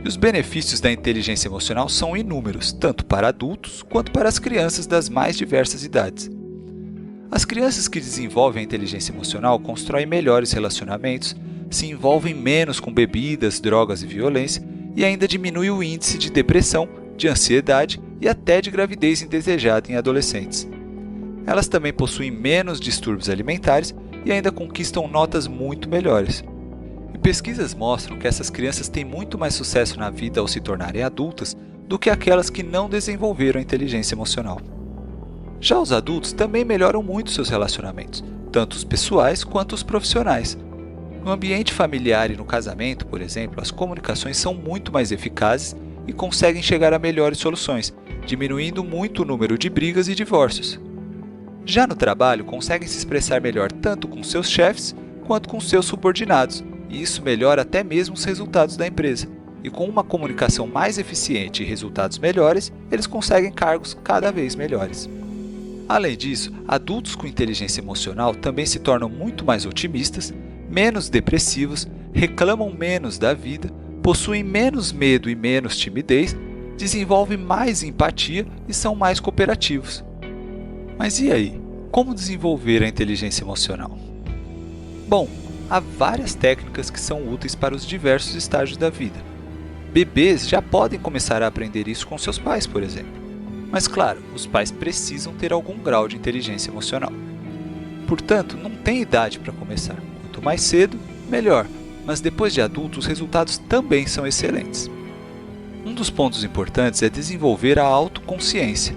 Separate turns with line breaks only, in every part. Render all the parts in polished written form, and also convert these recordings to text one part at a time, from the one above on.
E os benefícios da inteligência emocional são inúmeros, tanto para adultos quanto para as crianças das mais diversas idades. As crianças que desenvolvem a inteligência emocional constroem melhores relacionamentos, se envolvem menos com bebidas, drogas e violência e ainda diminui o índice de depressão, de ansiedade e até de gravidez indesejada em adolescentes. Elas também possuem menos distúrbios alimentares e ainda conquistam notas muito melhores. E pesquisas mostram que essas crianças têm muito mais sucesso na vida ao se tornarem adultas do que aquelas que não desenvolveram a inteligência emocional. Já os adultos também melhoram muito seus relacionamentos, tanto os pessoais quanto os profissionais. No ambiente familiar e no casamento, por exemplo, as comunicações são muito mais eficazes e conseguem chegar a melhores soluções, diminuindo muito o número de brigas e divórcios. Já no trabalho, conseguem se expressar melhor tanto com seus chefes quanto com seus subordinados, e isso melhora até mesmo os resultados da empresa. E com uma comunicação mais eficiente e resultados melhores, eles conseguem cargos cada vez melhores. Além disso, adultos com inteligência emocional também se tornam muito mais otimistas, menos depressivos, reclamam menos da vida, possuem menos medo e menos timidez, desenvolvem mais empatia e são mais cooperativos. Mas e aí? Como desenvolver a inteligência emocional? Bom, há várias técnicas que são úteis para os diversos estágios da vida. Bebês já podem começar a aprender isso com seus pais, por exemplo. Mas claro, os pais precisam ter algum grau de inteligência emocional. Portanto, não tem idade para começar. Quanto mais cedo, melhor. Mas depois de adulto, os resultados também são excelentes. Um dos pontos importantes é desenvolver a autoconsciência.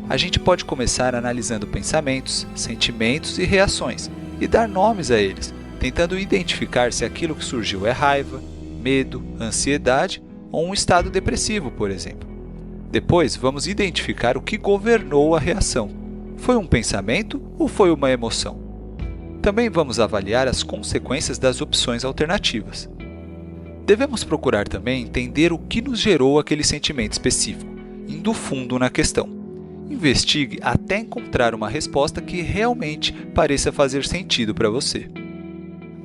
A gente pode começar analisando pensamentos, sentimentos e reações e dar nomes a eles, tentando identificar se aquilo que surgiu é raiva, medo, ansiedade ou um estado depressivo, por exemplo. Depois, vamos identificar o que governou a reação. Foi um pensamento ou foi uma emoção? Também vamos avaliar as consequências das opções alternativas. Devemos procurar também entender o que nos gerou aquele sentimento específico, indo fundo na questão. Investigue até encontrar uma resposta que realmente pareça fazer sentido para você.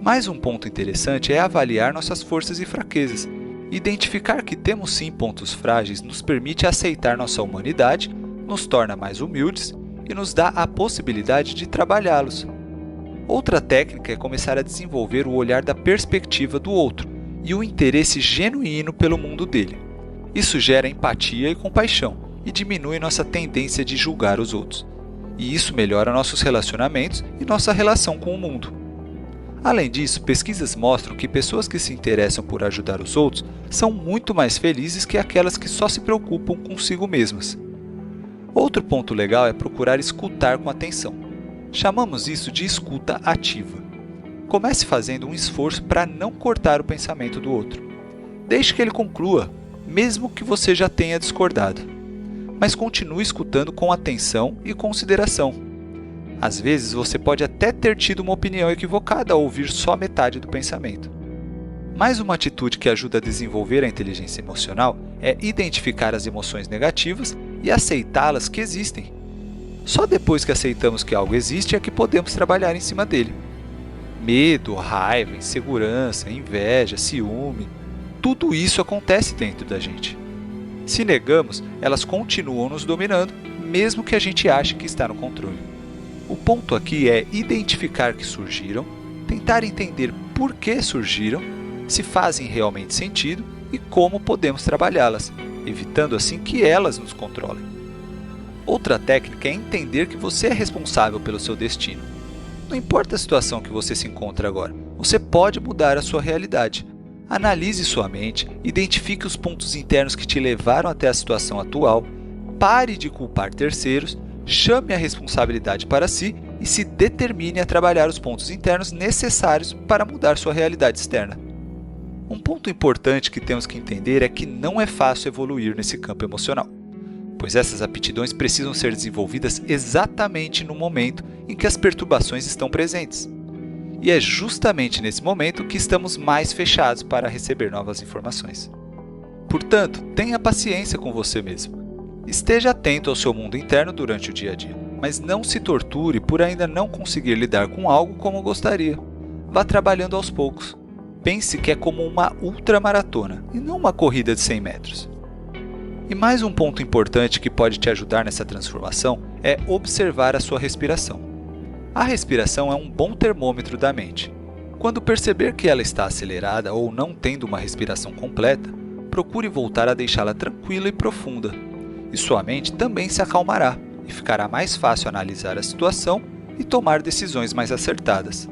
Mais um ponto interessante é avaliar nossas forças e fraquezas. Identificar que temos sim pontos frágeis nos permite aceitar nossa humanidade, nos torna mais humildes e nos dá a possibilidade de trabalhá-los. Outra técnica é começar a desenvolver o olhar da perspectiva do outro e o interesse genuíno pelo mundo dele. Isso gera empatia e compaixão e diminui nossa tendência de julgar os outros. E isso melhora nossos relacionamentos e nossa relação com o mundo. Além disso, pesquisas mostram que pessoas que se interessam por ajudar os outros são muito mais felizes que aquelas que só se preocupam consigo mesmas. Outro ponto legal é procurar escutar com atenção. Chamamos isso de escuta ativa. Comece fazendo um esforço para não cortar o pensamento do outro. Deixe que ele conclua, mesmo que você já tenha discordado. Mas continue escutando com atenção e consideração. Às vezes, você pode até ter tido uma opinião equivocada ao ouvir só metade do pensamento. Mais uma atitude que ajuda a desenvolver a inteligência emocional é identificar as emoções negativas e aceitá-las que existem. Só depois que aceitamos que algo existe é que podemos trabalhar em cima dele. Medo, raiva, insegurança, inveja, ciúme, tudo isso acontece dentro da gente. Se negamos, elas continuam nos dominando, mesmo que a gente ache que está no controle. O ponto aqui é identificar que surgiram, tentar entender por que surgiram, se fazem realmente sentido e como podemos trabalhá-las, evitando assim que elas nos controlem. Outra técnica é entender que você é responsável pelo seu destino. Não importa a situação que você se encontra agora, você pode mudar a sua realidade. Analise sua mente, identifique os pontos internos que te levaram até a situação atual, pare de culpar terceiros, chame a responsabilidade para si e se determine a trabalhar os pontos internos necessários para mudar sua realidade externa. Um ponto importante que temos que entender é que não é fácil evoluir nesse campo emocional, pois essas aptidões precisam ser desenvolvidas exatamente no momento em que as perturbações estão presentes. E é justamente nesse momento que estamos mais fechados para receber novas informações. Portanto, tenha paciência com você mesmo. Esteja atento ao seu mundo interno durante o dia a dia, mas não se torture por ainda não conseguir lidar com algo como gostaria. Vá trabalhando aos poucos. Pense que é como uma ultramaratona e não uma corrida de 100 metros. E mais um ponto importante que pode te ajudar nessa transformação é observar a sua respiração. A respiração é um bom termômetro da mente. Quando perceber que ela está acelerada ou não tendo uma respiração completa, procure voltar a deixá-la tranquila e profunda. E sua mente também se acalmará e ficará mais fácil analisar a situação e tomar decisões mais acertadas.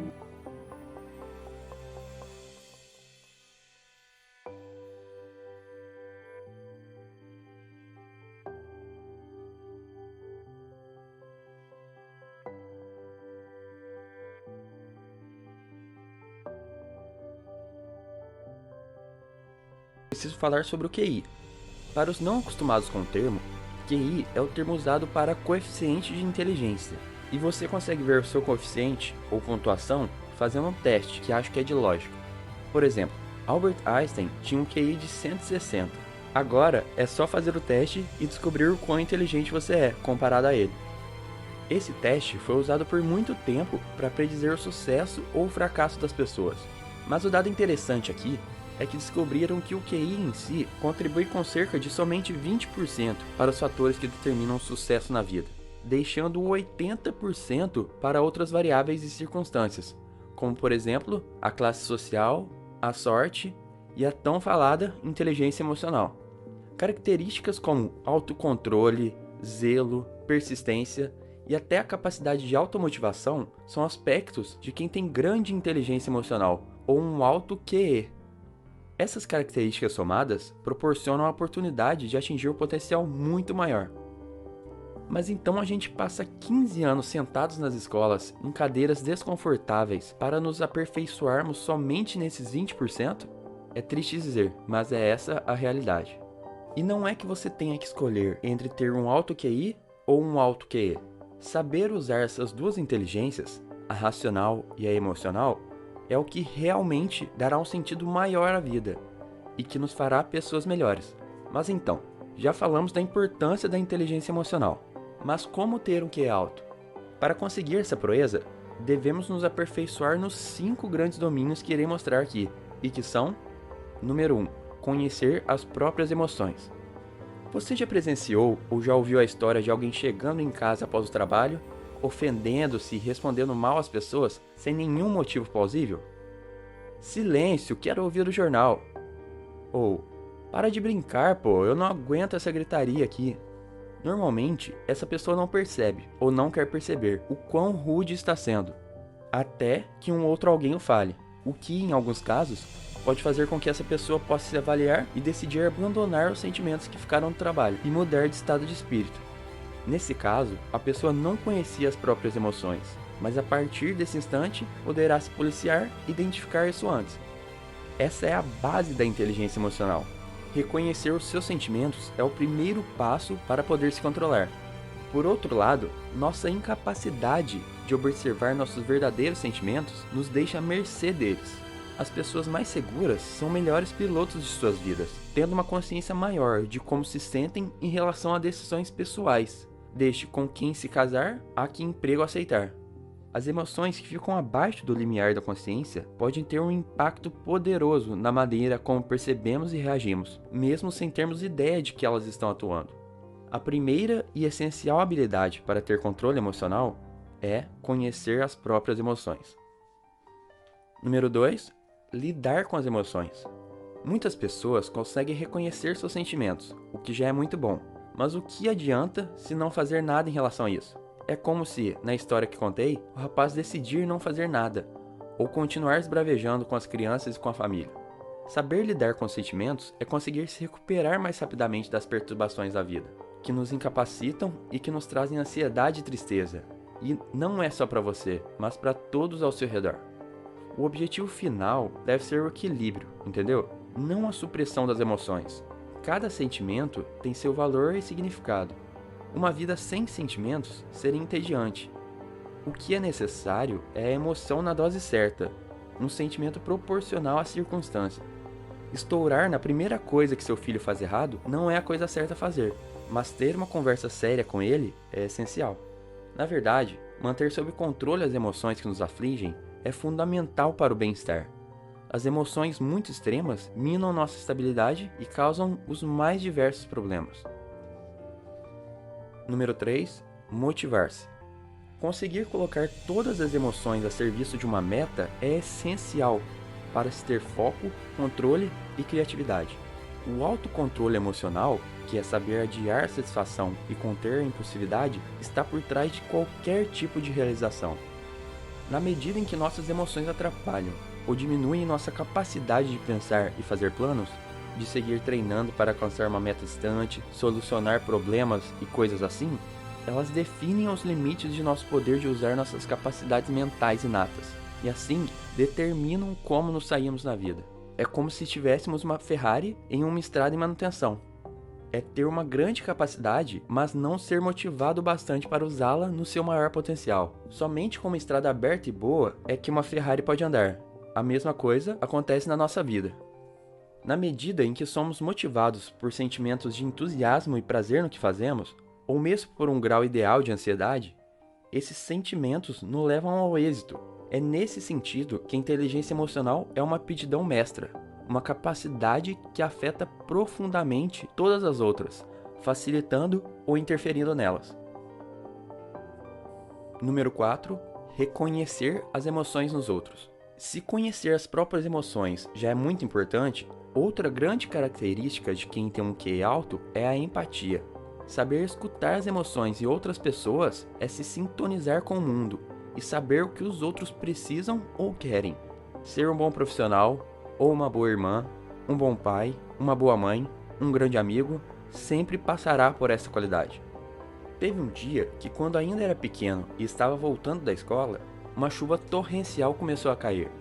Preciso falar sobre o QI. Para os não acostumados com o termo, QI é o termo usado para coeficiente de inteligência. E você consegue ver o seu coeficiente ou pontuação fazendo um teste que acho que é de lógica. Por exemplo, Albert Einstein tinha um QI de 160. Agora é só fazer o teste e descobrir o quão inteligente você é comparado a ele. Esse teste foi usado por muito tempo para predizer o sucesso ou o fracasso das pessoas. Mas o dado interessante aqui é que descobriram que o QI em si contribui com cerca de somente 20% para os fatores que determinam o sucesso na vida, deixando 80% para outras variáveis e circunstâncias, como por exemplo, a classe social, a sorte e a tão falada inteligência emocional. Características como autocontrole, zelo, persistência e até a capacidade de automotivação são aspectos de quem tem grande inteligência emocional ou um alto QE. Essas características somadas proporcionam a oportunidade de atingir um potencial muito maior. Mas então a gente passa 15 anos sentados nas escolas em cadeiras desconfortáveis para nos aperfeiçoarmos somente nesses 20%? É triste dizer, mas é essa a realidade. E não é que você tenha que escolher entre ter um alto QI ou um alto QE. Saber usar essas duas inteligências, a racional e a emocional, é o que realmente dará um sentido maior à vida e que nos fará pessoas melhores. Mas então, já falamos da importância da inteligência emocional. Mas como ter um QE alto? Para conseguir essa proeza, devemos nos aperfeiçoar nos 5 grandes domínios que irei mostrar aqui, e que são: número 1. Conhecer as próprias emoções. Você já presenciou ou já ouviu a história de alguém chegando em casa após o trabalho, ofendendo-se e respondendo mal às pessoas sem nenhum motivo plausível? Silêncio, quero ouvir o jornal. Ou, para de brincar, pô, eu não aguento essa gritaria aqui. Normalmente, essa pessoa não percebe, ou não quer perceber, o quão rude está sendo, até que um outro alguém o fale, o que, em alguns casos, pode fazer com que essa pessoa possa se avaliar e decidir abandonar os sentimentos que ficaram no trabalho e mudar de estado de espírito. Nesse caso, a pessoa não conhecia as próprias emoções, mas a partir desse instante poderá se policiar e identificar isso antes. Essa é a base da inteligência emocional. Reconhecer os seus sentimentos é o primeiro passo para poder se controlar. Por outro lado, nossa incapacidade de observar nossos verdadeiros sentimentos nos deixa à mercê deles. As pessoas mais seguras são melhores pilotos de suas vidas, tendo uma consciência maior de como se sentem em relação a decisões pessoais, desde com quem se casar a que emprego aceitar. As emoções que ficam abaixo do limiar da consciência podem ter um impacto poderoso na maneira como percebemos e reagimos, mesmo sem termos ideia de que elas estão atuando. A primeira e essencial habilidade para ter controle emocional é conhecer as próprias emoções. Número 2. Lidar com as emoções. Muitas pessoas conseguem reconhecer seus sentimentos, o que já é muito bom. Mas o que adianta se não fazer nada em relação a isso? É como se, na história que contei, o rapaz decidir não fazer nada, ou continuar esbravejando com as crianças e com a família. Saber lidar com os sentimentos é conseguir se recuperar mais rapidamente das perturbações da vida, que nos incapacitam e que nos trazem ansiedade e tristeza. E não é só para você, mas para todos ao seu redor. O objetivo final deve ser o equilíbrio, entendeu? Não a supressão das emoções. Cada sentimento tem seu valor e significado. Uma vida sem sentimentos seria entediante. O que é necessário é a emoção na dose certa, um sentimento proporcional à circunstância. Estourar na primeira coisa que seu filho faz errado não é a coisa certa a fazer, mas ter uma conversa séria com ele é essencial. Na verdade, manter sob controle as emoções que nos afligem é fundamental para o bem-estar. As emoções muito extremas minam nossa estabilidade e causam os mais diversos problemas. Número 3. Motivar-se. Conseguir colocar todas as emoções a serviço de uma meta é essencial para se ter foco, controle e criatividade. O autocontrole emocional, que é saber adiar a satisfação e conter a impulsividade, está por trás de qualquer tipo de realização. Na medida em que nossas emoções atrapalham ou diminuem nossa capacidade de pensar e fazer planos, de seguir treinando para alcançar uma meta distante, solucionar problemas e coisas assim, elas definem os limites de nosso poder de usar nossas capacidades mentais inatas, e assim determinam como nos saímos na vida. É como se tivéssemos uma Ferrari em uma estrada em manutenção. É ter uma grande capacidade, mas não ser motivado bastante para usá-la no seu maior potencial. Somente com uma estrada aberta e boa é que uma Ferrari pode andar. A mesma coisa acontece na nossa vida. Na medida em que somos motivados por sentimentos de entusiasmo e prazer no que fazemos, ou mesmo por um grau ideal de ansiedade, esses sentimentos nos levam ao êxito. É nesse sentido que a inteligência emocional é uma aptidão mestra, uma capacidade que afeta profundamente todas as outras, facilitando ou interferindo nelas. Número 4. Reconhecer as emoções nos outros. Se conhecer as próprias emoções já é muito importante, outra grande característica de quem tem um QI alto é a empatia. Saber escutar as emoções de outras pessoas é se sintonizar com o mundo e saber o que os outros precisam ou querem. Ser um bom profissional, ou uma boa irmã, um bom pai, uma boa mãe, um grande amigo, sempre passará por essa qualidade. Teve um dia que, quando ainda era pequeno e estava voltando da escola, uma chuva torrencial começou a cair.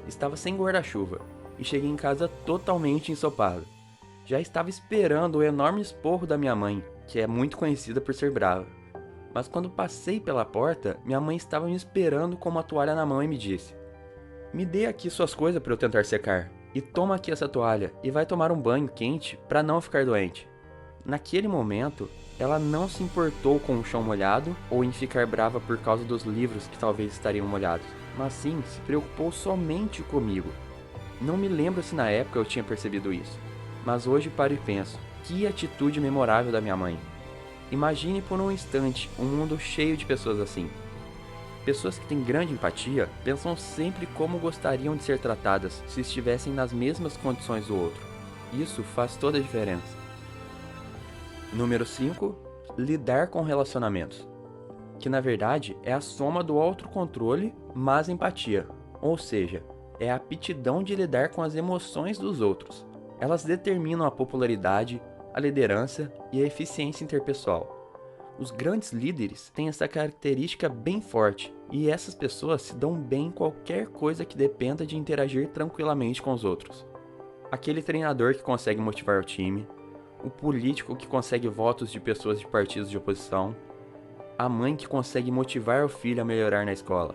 Estava sem guarda-chuva e cheguei em casa totalmente ensopado. Já estava esperando o enorme esporro da minha mãe, que é muito conhecida por ser brava. Mas quando passei pela porta, minha mãe estava me esperando com uma toalha na mão e me disse: "Me dê aqui suas coisas para eu tentar secar, e toma aqui essa toalha e vai tomar um banho quente para não ficar doente." Naquele momento, ela não se importou com o chão molhado ou em ficar brava por causa dos livros que talvez estariam molhados, mas sim se preocupou somente comigo. Não me lembro se na época eu tinha percebido isso, mas hoje paro e penso, que atitude memorável da minha mãe. Imagine por um instante um mundo cheio de pessoas assim. Pessoas que têm grande empatia pensam sempre como gostariam de ser tratadas se estivessem nas mesmas condições do outro. Isso faz toda a diferença. Número 5. Lidar com relacionamentos. Que na verdade é a soma do autocontrole mais empatia, ou seja, é a aptidão de lidar com as emoções dos outros. Elas determinam a popularidade, a liderança e a eficiência interpessoal. Os grandes líderes têm essa característica bem forte, e essas pessoas se dão bem em qualquer coisa que dependa de interagir tranquilamente com os outros. Aquele treinador que consegue motivar o time, o político que consegue votos de pessoas de partidos de oposição, a mãe que consegue motivar o filho a melhorar na escola.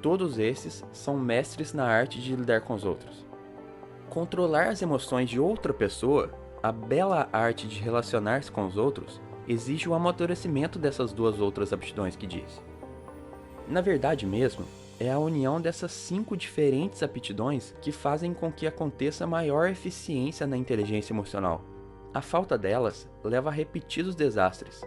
Todos esses são mestres na arte de lidar com os outros. Controlar as emoções de outra pessoa, a bela arte de relacionar-se com os outros, exige o amadurecimento dessas duas outras aptidões que disse. Na verdade mesmo, é a união dessas 5 diferentes aptidões que fazem com que aconteça maior eficiência na inteligência emocional. A falta delas leva a repetidos desastres.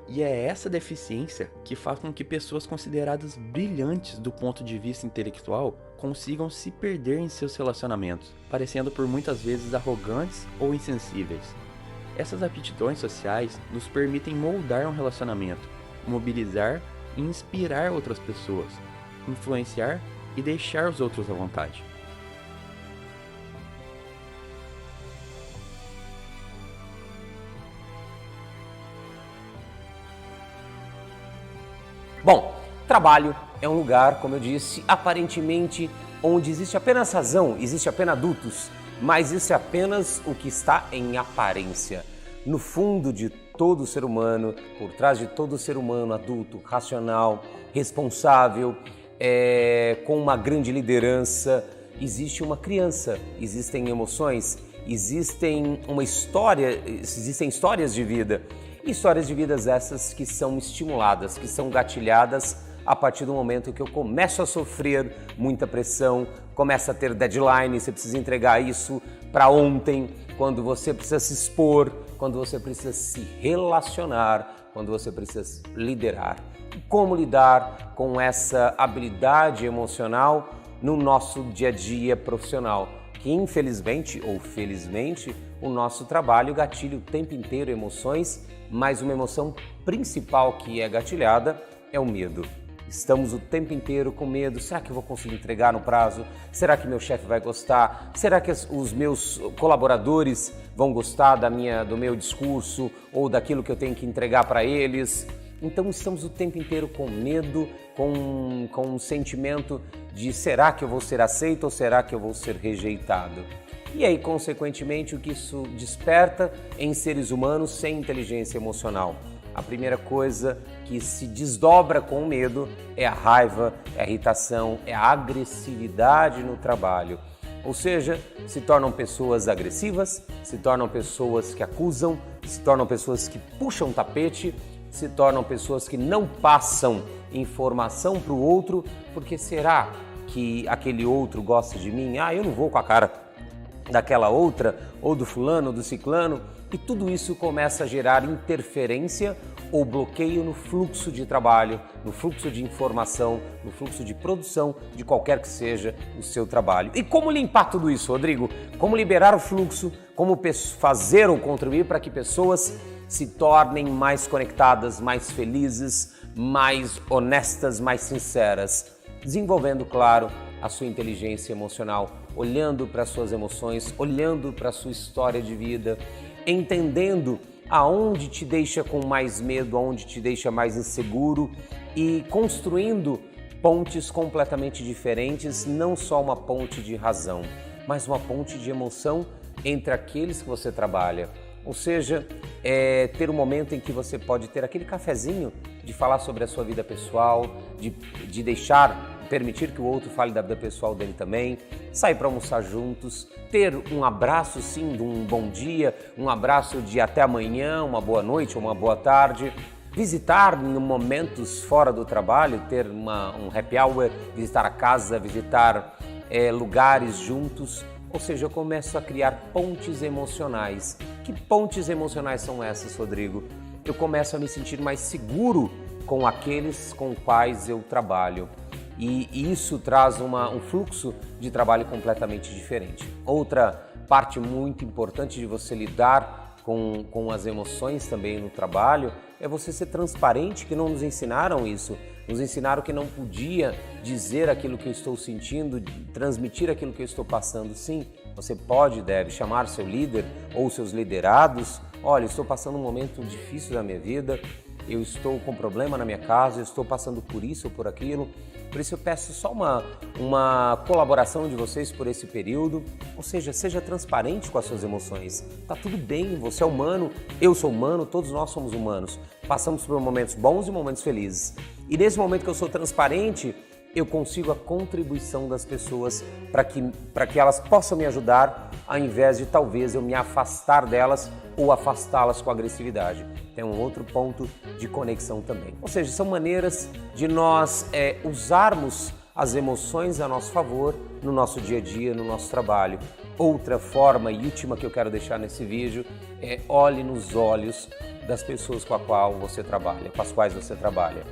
E é essa deficiência que faz com que pessoas consideradas brilhantes do ponto de vista intelectual consigam se perder em seus relacionamentos, parecendo por muitas vezes arrogantes ou insensíveis. Essas aptidões sociais nos permitem moldar um relacionamento, mobilizar e inspirar outras pessoas, influenciar e deixar os outros à vontade.
Bom, trabalho é um lugar, como eu disse, aparentemente onde existe apenas razão, existe apenas adultos, mas isso é apenas o que está em aparência. No fundo de todo ser humano, por trás de todo ser humano adulto, racional, responsável, com uma grande liderança, existe uma criança, existem emoções, existem histórias de vida. Histórias de vidas essas que são estimuladas, que são gatilhadas a partir do momento que eu começo a sofrer muita pressão, começa a ter deadline, você precisa entregar isso para ontem, quando você precisa se expor, quando você precisa se relacionar, quando você precisa liderar. Como lidar com essa habilidade emocional no nosso dia a dia profissional, que infelizmente ou felizmente o nosso trabalho gatilha o tempo inteiro emoções, mas uma emoção principal que é gatilhada é o medo. Estamos o tempo inteiro com medo. Será que eu vou conseguir entregar no prazo? Será que meu chefe vai gostar? Será que os meus colaboradores vão gostar do meu discurso ou daquilo que eu tenho que entregar para eles? Então estamos o tempo inteiro com medo, com um sentimento de será que eu vou ser aceito ou será que eu vou ser rejeitado? E aí, consequentemente, o que isso desperta em seres humanos sem inteligência emocional? A primeira coisa que se desdobra com o medo é a raiva, é a irritação, é a agressividade no trabalho. Ou seja, se tornam pessoas agressivas, se tornam pessoas que acusam, se tornam pessoas que puxam o tapete, se tornam pessoas que não passam informação para o outro, porque será que aquele outro gosta de mim? Eu não vou com a cara daquela outra, ou do fulano, ou do ciclano, e tudo isso começa a gerar interferência ou bloqueio no fluxo de trabalho, no fluxo de informação, no fluxo de produção de qualquer que seja o seu trabalho. E como limpar tudo isso, Rodrigo? Como liberar o fluxo? Como fazer ou contribuir para que pessoas se tornem mais conectadas, mais felizes, mais honestas, mais sinceras? Desenvolvendo, claro, a sua inteligência emocional, olhando para as suas emoções, olhando para a sua história de vida, entendendo aonde te deixa com mais medo, aonde te deixa mais inseguro e construindo pontes completamente diferentes, não só uma ponte de razão, mas uma ponte de emoção entre aqueles que você trabalha. Ou seja, ter um momento em que você pode ter aquele cafezinho de falar sobre a sua vida pessoal, de permitir que o outro fale da vida pessoal dele também, sair para almoçar juntos, ter um abraço sim, de um bom dia, um abraço de até amanhã, uma boa noite ou uma boa tarde, visitar em momentos fora do trabalho, ter um happy hour, visitar a casa, visitar lugares juntos. Ou seja, eu começo a criar pontes emocionais. Que pontes emocionais são essas, Rodrigo? Eu começo a me sentir mais seguro com aqueles com os quais eu trabalho. E isso traz um fluxo de trabalho completamente diferente. Outra parte muito importante de você lidar com as emoções também no trabalho é você ser transparente, que não nos ensinaram isso. Nos ensinaram que não podia dizer aquilo que eu estou sentindo, transmitir aquilo que eu estou passando. Sim, você pode e deve chamar seu líder ou seus liderados. Olha, estou passando um momento difícil da minha vida, eu estou com problema na minha casa, eu estou passando por isso ou por aquilo. Por isso eu peço só uma colaboração de vocês por esse período. Ou seja, seja transparente com as suas emoções. Tá tudo bem, você é humano, eu sou humano, todos nós somos humanos. Passamos por momentos bons e momentos felizes. E nesse momento que eu sou transparente, eu consigo a contribuição das pessoas para que elas possam me ajudar, ao invés de talvez eu me afastar delas ou afastá-las com agressividade. Tem um outro ponto de conexão também. Ou seja, são maneiras de nós usarmos as emoções a nosso favor no nosso dia a dia, no nosso trabalho. Outra forma e última que eu quero deixar nesse vídeo é olhe nos olhos das pessoas com as quais você trabalha.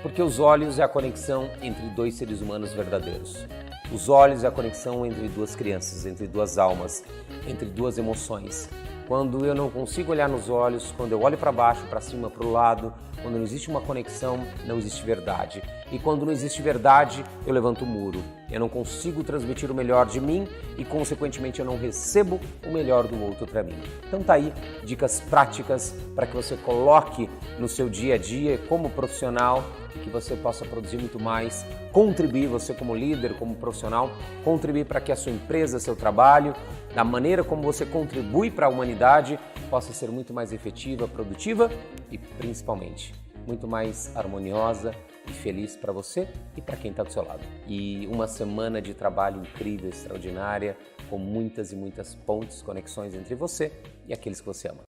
Porque os olhos é a conexão entre dois seres humanos verdadeiros. Os olhos é a conexão entre duas crianças, entre duas almas, entre duas emoções. Quando eu não consigo olhar nos olhos, quando eu olho para baixo, para cima, para o lado, quando não existe uma conexão, não existe verdade. E quando não existe verdade, eu levanto o muro. Eu não consigo transmitir o melhor de mim e, consequentemente, eu não recebo o melhor do outro para mim. Então tá aí dicas práticas para que você coloque no seu dia a dia como profissional, que você possa produzir muito mais, contribuir, você como líder, como profissional, contribuir para que a sua empresa, seu trabalho, da maneira como você contribui para a humanidade, possa ser muito mais efetiva, produtiva e, principalmente, muito mais harmoniosa e feliz para você e para quem está do seu lado. E uma semana de trabalho incrível, extraordinária, com muitas e muitas pontes, conexões entre você e aqueles que você ama.